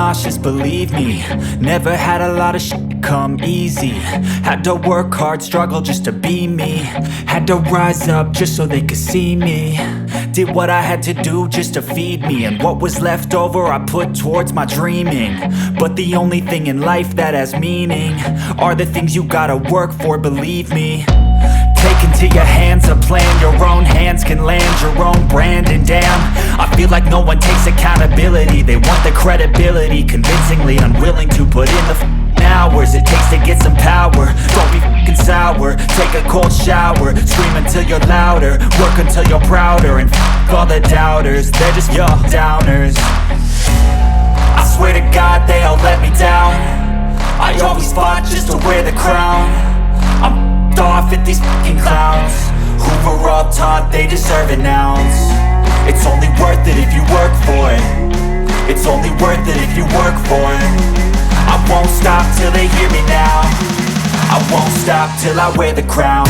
nauseous, believe me. Never had a lot of shit come easy. Had to work hard, struggle just to be me. Had to rise up just so they could see me. Did what I had to do just to feed me, and what was left over I put towards my dreaming. But the only thing in life that has meaning are the things you gotta work for, believe me. Take into your hands a plan, your own hands can land your own brand. And damn, I feel like no one takes accountability. They want the credibility, convincingly unwilling to put in the hours it takes to get some power. Don't be f***ing sour, take a cold shower. Scream until you're louder, work until you're prouder. And f*** all the doubters, they're just your downers. I swear to God they all let me down. I always fought just to wear the crown. I'm off at these fucking clowns who were all taught they deserve an ounce. It's only worth it if you work for it. It's only worth it if you work for it. I won't stop till they hear me now. I won't stop till I wear the crown.